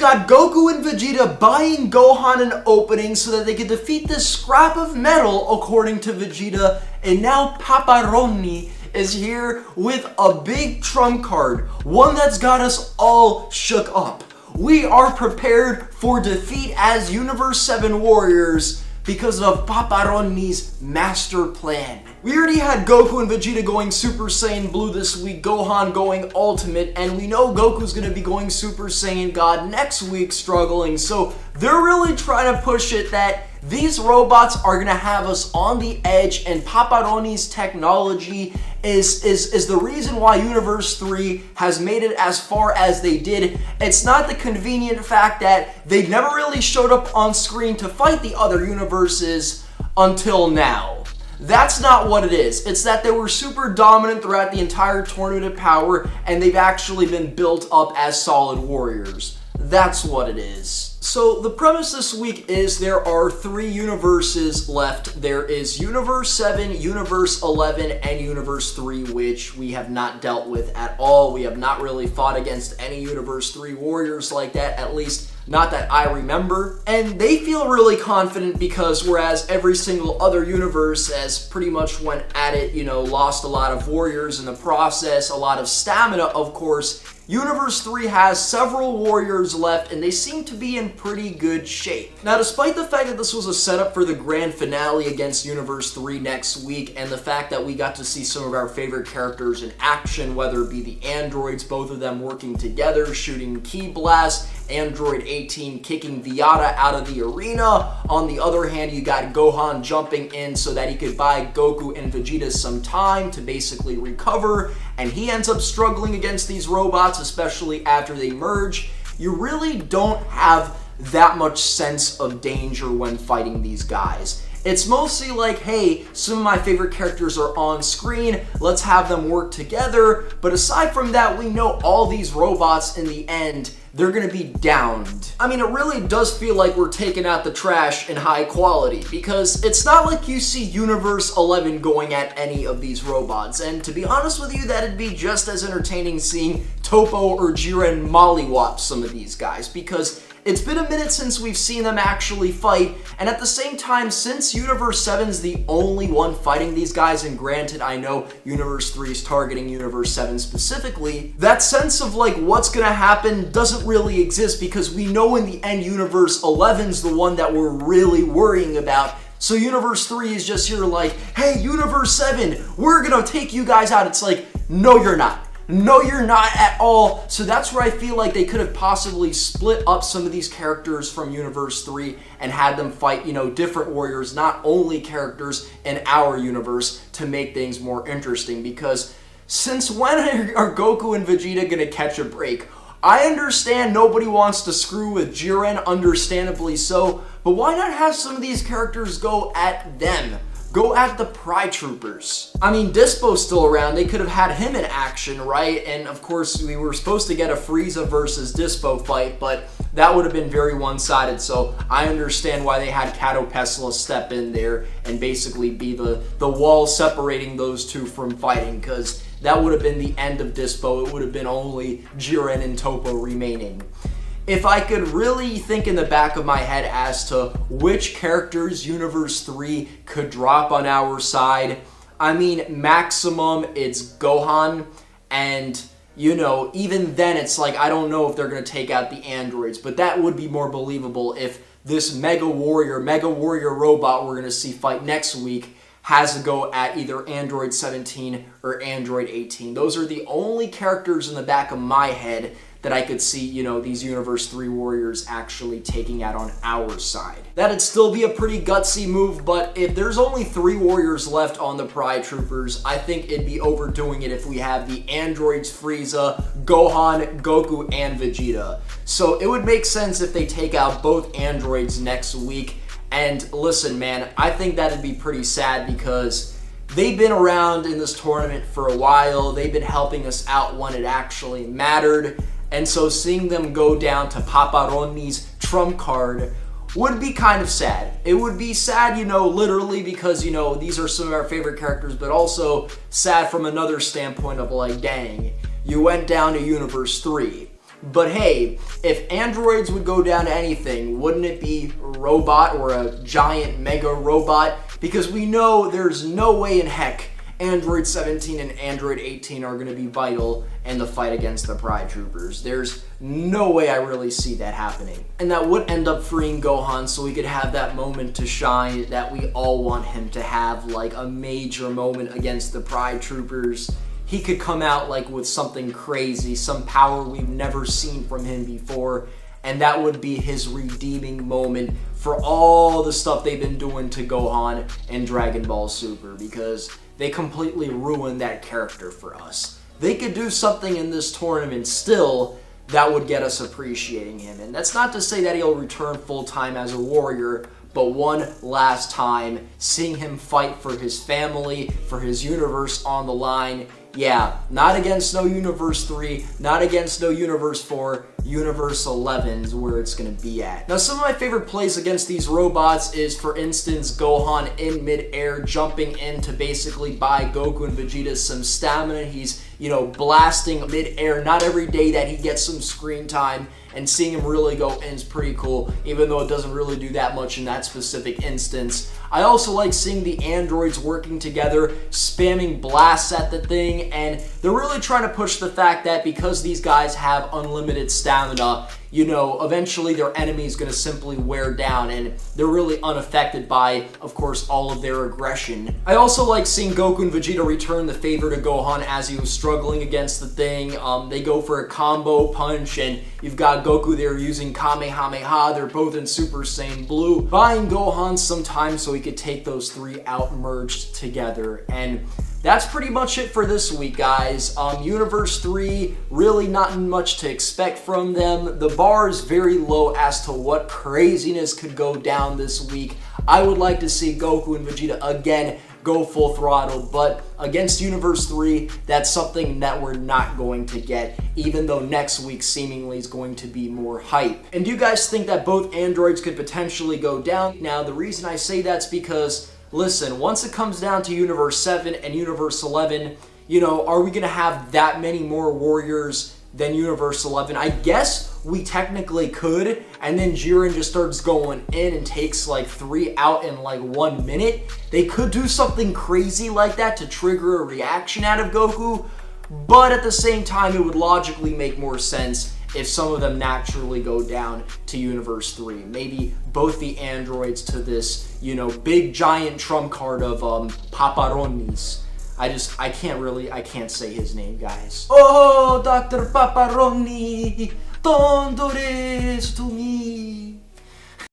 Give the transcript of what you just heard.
got Goku and Vegeta buying Gohan an opening so that they could defeat this scrap of metal, according to Vegeta, and now Paparoni is here with a big trump card, one that's got us all shook up. We are prepared for defeat as Universe 7 Warriors because of Paparoni's master plan. We already had Goku and Vegeta going Super Saiyan Blue this week, Gohan going Ultimate, and we know Goku's going to be going Super Saiyan God next week, struggling, so they're really trying to push it that these robots are going to have us on the edge, and Paparoni's technology is the reason why Universe 3 has made it as far as they did. It's not the convenient fact that they never really showed up on screen to fight the other universes until now. That's not what it is. It's that they were super dominant throughout the entire Tournament of Power, and they've actually been built up as solid warriors. That's what it is. So the premise this week is there are 3 universes left. There is Universe 7, Universe 11, and Universe 3, which we have not dealt with at all. We have not really fought against any Universe 3 warriors like that, at least not that I remember. And they feel really confident because whereas every single other universe has pretty much went at it, lost a lot of warriors in the process, a lot of stamina, of course, Universe 3 has several warriors left, and they seem to be in pretty good shape. Now, despite the fact that this was a setup for the grand finale against Universe 3 next week, and the fact that we got to see some of our favorite characters in action, whether it be the androids, both of them working together, shooting Ki Blast, Android 18 kicking Vegeta out of the arena. On the other hand, you got Gohan jumping in so that he could buy Goku and Vegeta some time to basically recover, and he ends up struggling against these robots, especially after they merge. You really don't have that much sense of danger when fighting these guys. It's mostly like, hey, some of my favorite characters are on screen, let's have them work together, but aside from that, we know all these robots in the end, they're gonna be downed. I mean, it really does feel like we're taking out the trash in high quality, because it's not like you see Universe 11 going at any of these robots, and to be honest with you, that'd be just as entertaining seeing Topo or Jiren mollywop some of these guys, because it's been a minute since we've seen them actually fight, and at the same time, since Universe 7's the only one fighting these guys, and granted, I know Universe 3 is targeting Universe 7 specifically, that sense of like what's gonna happen doesn't really exist because we know in the end Universe 11's the one that we're really worrying about. So Universe 3 is just here like, hey, Universe 7, we're gonna take you guys out. It's like, no, you're not. No, you're not at all. So that's where I feel like they could have possibly split up some of these characters from Universe 3 and had them fight, different warriors, not only characters in our universe, to make things more interesting. Because since when are Goku and Vegeta gonna catch a break? I understand nobody wants to screw with Jiren, understandably so, but why not have some of these characters go at them? Go at the Pry Troopers. I mean, Dispo's still around. They could have had him in action, right? And of course, we were supposed to get a Frieza versus Dispo fight, but that would have been very one-sided. So I understand why they had Kato Pesla step in there and basically be the wall separating those two from fighting, because that would have been the end of Dispo. It would have been only Jiren and Topo remaining. If I could really think in the back of my head as to which characters Universe 3 could drop on our side, I mean, maximum it's Gohan, and, even then it's like, I don't know if they're going to take out the androids, but that would be more believable if this Mega Warrior robot we're going to see fight next week has to go at either Android 17 or Android 18. Those are the only characters in the back of my head that I could see, these Universe 3 warriors actually taking out on our side. That'd still be a pretty gutsy move, but if there's only 3 warriors left on the Pry Troopers, I think it'd be overdoing it if we have the androids Frieza, Gohan, Goku, and Vegeta. So it would make sense if they take out both androids next week. And listen, man, I think that'd be pretty sad because they've been around in this tournament for a while. They've been helping us out when it actually mattered. And so seeing them go down to Paparoni's trump card would be kind of sad. It would be sad, literally because, these are some of our favorite characters, but also sad from another standpoint of like, dang, you went down to Universe 3. But hey, if androids would go down to anything, wouldn't it be a robot or a giant mega robot? Because we know there's no way in heck Android 17 and Android 18 are going to be vital in the fight against the Pride Troopers. There's no way I really see that happening. And that would end up freeing Gohan so we could have that moment to shine that we all want him to have, like a major moment against the Pride Troopers. He could come out like with something crazy, some power we've never seen from him before, and that would be his redeeming moment for all the stuff they've been doing to Gohan and Dragon Ball Super, because they completely ruined that character for us. They could do something in this tournament still that would get us appreciating him. And that's not to say that he'll return full-time as a warrior, but one last time, seeing him fight for his family, for his universe on the line. Yeah, not against no Universe 3, not against no Universe 4, Universe 11 is where it's going to be at. Now, some of my favorite plays against these robots is, for instance, Gohan in mid-air jumping in to basically buy Goku and Vegeta some stamina. He's, blasting mid-air. Not every day that he gets some screen time, and seeing him really go in is pretty cool, even though it doesn't really do that much in that specific instance. I also like seeing the androids working together, spamming blasts at the thing, and they're really trying to push the fact that because these guys have unlimited stamina, eventually their enemy is going to simply wear down, and they're really unaffected by, of course, all of their aggression. I also like seeing Goku and Vegeta return the favor to Gohan as he was struggling against the thing. They go for a combo punch, and you've got Goku there using Kamehameha. They're both in Super Saiyan Blue, buying Gohan some time so he could take those three out merged together. And that's pretty much it for this week, guys. Universe 3, really not much to expect from them. The bar is very low as to what craziness could go down this week. I would like to see Goku and Vegeta again go full throttle, but against Universe 3, that's something that we're not going to get, even though next week seemingly is going to be more hype. And do you guys think that both androids could potentially go down? Now, the reason I say that's because, listen, once it comes down to Universe 7 and Universe 11, are we going to have that many more warriors than Universe 11? I guess we technically could, and then Jiren just starts going in and takes like 3 out in like 1 minute. They could do something crazy like that to trigger a reaction out of Goku, but at the same time, it would logically make more sense if some of them naturally go down to Universe 3. Maybe both the androids to this, big giant trump card of Paparonis. I can't say his name, guys. Oh, Dr. Paparoni, ¿dónde eres tú?